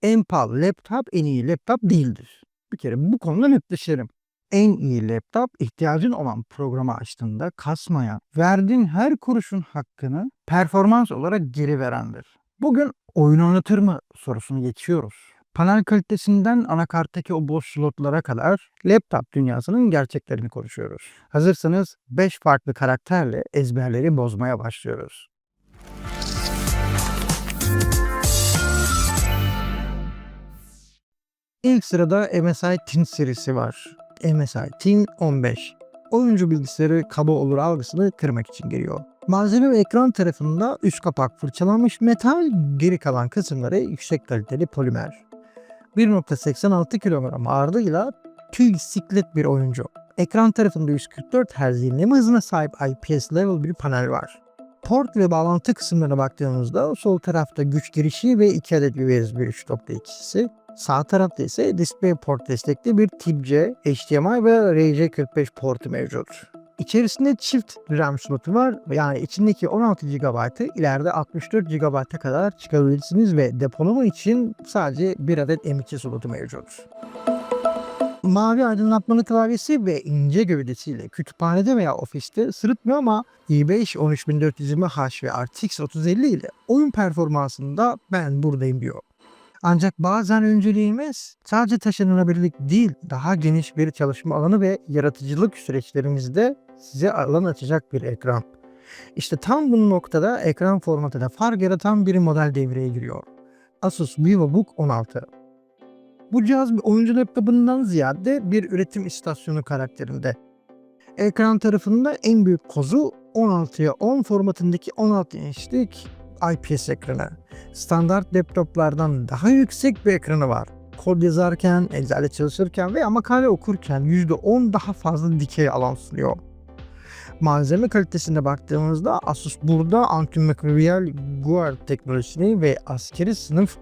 En pahalı laptop en iyi laptop değildir. Bir kere bu konuda netleşelim. En iyi laptop ihtiyacın olan programı açtığında kasmaya, verdiğin her kuruşun hakkını performans olarak geri verendir. Bugün oyun oynatır mı sorusunu geçiyoruz. Panel kalitesinden anakarttaki o boş slotlara kadar laptop dünyasının gerçeklerini konuşuyoruz. Hazırsanız 5 farklı karakterle ezberleri bozmaya başlıyoruz. İlk sırada MSI Teen serisi var. MSI Teen 15. Oyuncu bilgisayarı kaba olur algısını kırmak için geliyor. Malzeme ve ekran tarafında üst kapak fırçalanmış metal, geri kalan kısımları yüksek kaliteli polimer. 1.86 kilogram ağırlığıyla tüy siklet bir oyuncu. Ekran tarafında 144 Hz dinleme hızına sahip IPS level bir panel var. Port ve bağlantı kısımlarına baktığımızda sol tarafta güç girişi ve 2 adet USB 3.2'si, sağ tarafta ise DisplayPort destekli bir Tip-C, HDMI ve RJ45 portu mevcut. İçerisinde çift RAM slotu var, yani içindeki 16 GB'ı ileride 64 GB'a kadar çıkarabilirsiniz ve depolama için sadece bir adet M.2 slotu mevcut. Mavi aydınlatmalı klavyesi ve ince gövdesiyle kütüphanede veya ofiste sırıtmıyor ama i5 13420H ve RTX 3050 ile oyun performansında ben buradayım diyor. Ancak bazen önceliğimiz sadece taşınabilirlik değil, daha geniş bir çalışma alanı ve yaratıcılık süreçlerimizde size alan açacak bir ekran. İşte tam bu noktada ekran formatında fark yaratan bir model devreye giriyor. Asus VivoBook 16. Bu cihaz bir oyuncu laptopundan ziyade bir üretim istasyonu karakterinde. Ekran tarafında en büyük kozu 16'ya 10 formatındaki 16 inçlik IPS ekranı. Standart laptoplardan daha yüksek bir ekranı var. Kod yazarken, Excel'de çalışırken veya makale okurken %10 daha fazla dikey alan sunuyor. Malzeme kalitesine baktığımızda Asus burada antimikrobial guar teknolojisini ve askeri sınıf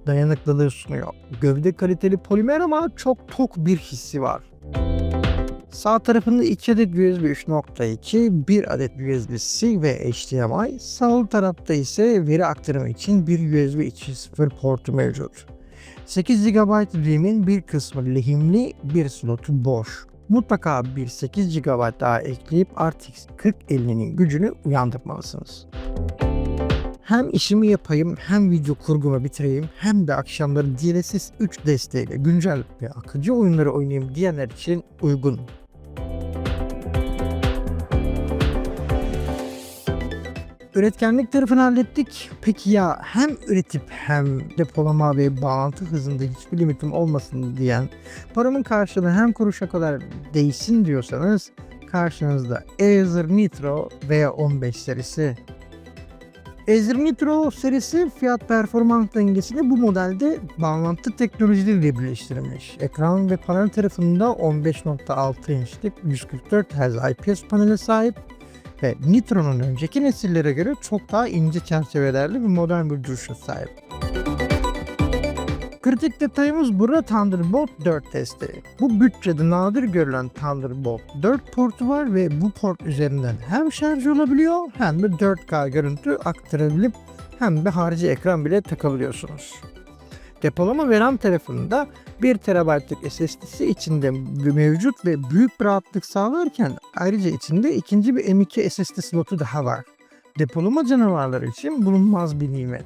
dayanıklılığı sunuyor. Gövde kaliteli polimer ama çok tok bir hissi var. Sağ tarafında 2 adet USB 3.2, 1 adet USB-C ve HDMI, sol tarafta ise veri aktarımı için bir USB 2.0 portu mevcut. 8 GB RAM'in bir kısmı lehimli, bir slotu boş. Mutlaka bir 8 GB daha ekleyip RTX 4050'nin gücünü uyandırmalısınız. Hem işimi yapayım, hem video kurgumu bitireyim, hem de akşamları DLSS 3 desteğiyle güncel ve akıcı oyunları oynayayım diyenler için uygun. Üretkenlik tarafını hallettik. Peki ya hem üretip hem depolama ve bağlantı hızında hiçbir limitim olmasın diyen, paramın karşılığı hem kuruşa kadar değsin diyorsanız karşınızda Acer Nitro V15 serisi. Acer Nitro serisi fiyat performans dengesini bu modelde bağlantı teknolojileriyle birleştirilmiş. Ekran ve panel tarafında 15.6 inçlik 144 Hz IPS panele sahip ve Nitro'nun önceki nesillere göre çok daha ince çerçevelerli ve modern bir duruşa sahip. Kritik detayımız burada Thunderbolt 4 desteği. Bu bütçede nadir görülen Thunderbolt 4 portu var ve bu port üzerinden hem şarj olabiliyor hem de 4K görüntü aktarabilip hem de harici ekran bile takabiliyorsunuz. Depolama ve RAM tarafında 1 TB'lık SSD'si içinde mevcut ve büyük bir rahatlık sağlarken ayrıca içinde ikinci bir M.2 SSD slotu daha var. Depolama canavarları için bulunmaz bir nimet.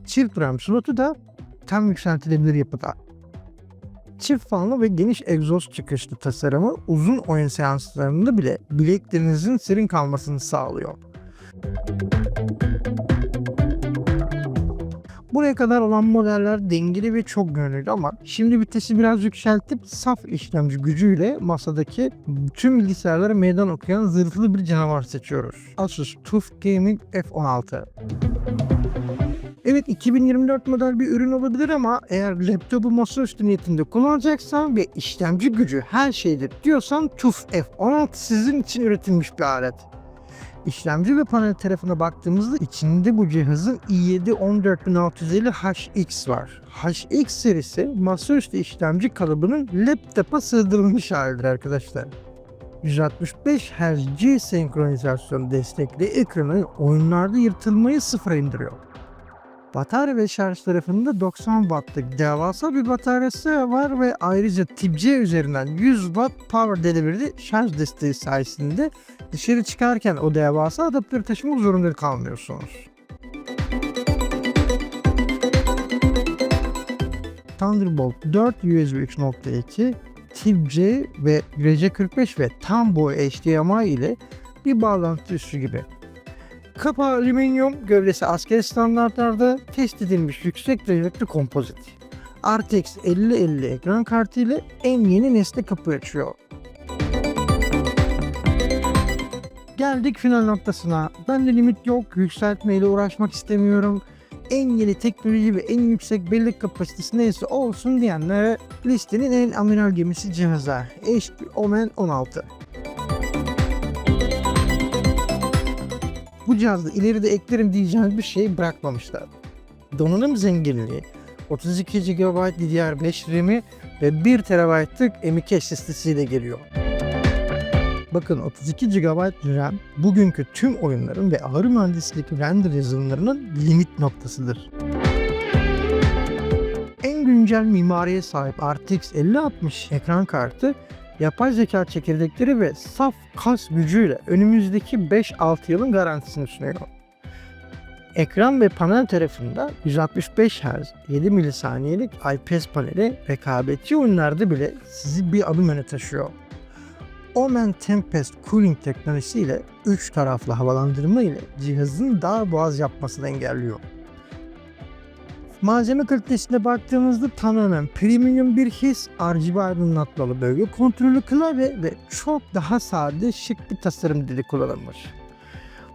Çift RAM slotu da tam yükseltilebilir yapıda. Çift fanlı ve geniş egzoz çıkışlı tasarımı uzun oyun seanslarında bile bileklerinizin serin kalmasını sağlıyor. Buraya kadar olan modeller dengeli ve çok yönlü ama şimdi vitesi biraz yükseltip saf işlemci gücüyle masadaki tüm bilgisayarlara meydan okuyan zırhlı bir canavar seçiyoruz. Asus TUF Gaming F16. Evet, 2024 model bir ürün olabilir ama eğer laptopu masaüstü niyetinde kullanacaksan ve işlemci gücü her şeydir diyorsan TUF F16 sizin için üretilmiş bir alet. İşlemci ve panel tarafına baktığımızda içinde bu cihazın i7 14650HX var. HX serisi masaüstü işlemci kalıbının laptopa sığdırılmış halidir arkadaşlar. 165 Hz G senkronizasyon destekli ekranı oyunlarda yırtılmayı sıfıra indiriyor. Batarya ve şarj tarafında 90 wattlık devasa bir bataryası var ve ayrıca Tip-C üzerinden 100 watt power delivery'li şarj desteği sayesinde dışarı çıkarken o devasa adaptörü taşımak zorunda kalmıyorsunuz. Thunderbolt 4 USB 3.2, Tip-C ve RJ45 ve tam boy HDMI ile bir bağlantı üssü gibi. Kapağı alüminyum, gövdesi askeri standartlarda test edilmiş yüksek dereceli kompozit. RTX 5050 ekran kartı ile en yeni nesne kapı açıyor. Geldik final noktasına. Bende limit yok, yükseltmeyle uğraşmak istemiyorum. En yeni teknoloji ve en yüksek bellek kapasitesi neyse olsun diyenlere listenin en amiral gemisi cihazı HP Omen 16. Bu cihazda ileride eklerim diyeceğiniz bir şey bırakmamışlar. Donanım zenginliği, 32 GB DDR5 RAM'i ve 1 TB'lık M.2 SSD'siyle geliyor. Bakın 32 GB RAM bugünkü tüm oyunların ve ağır mühendislik render yazılımlarının limit noktasıdır. En güncel mimariye sahip RTX 5060 ekran kartı, yapay zeka çekirdekleri ve saf kas gücüyle önümüzdeki 5-6 yılın garantisini sunuyor. Ekran ve panel tarafında 165 Hz 7 milisaniyelik IPS paneli rekabetçi oyunlarda bile sizi bir adım öne taşıyor. Omen Tempest Cooling teknolojisiyle 3 taraflı havalandırma ile cihazın daha boğaz yapmasını engelliyor. Malzeme kalitesine baktığımızda tamamen premium bir his, RGB aydınlatmalı bölge kontrolü klavye ve çok daha sade, şık bir tasarım dili kullanılmış.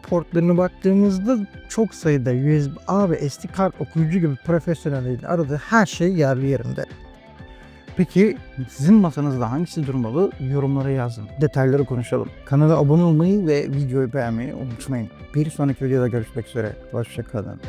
Portlarına baktığımızda çok sayıda USB-A ve SD kart okuyucu gibi profesyonellerin aradığı her şey yerli yerinde. Peki sizin masanızda hangisi durmalı? Yorumlara yazın. Detayları konuşalım. Kanala abone olmayı ve videoyu beğenmeyi unutmayın. Bir sonraki videoda görüşmek üzere. Hoşça kalın.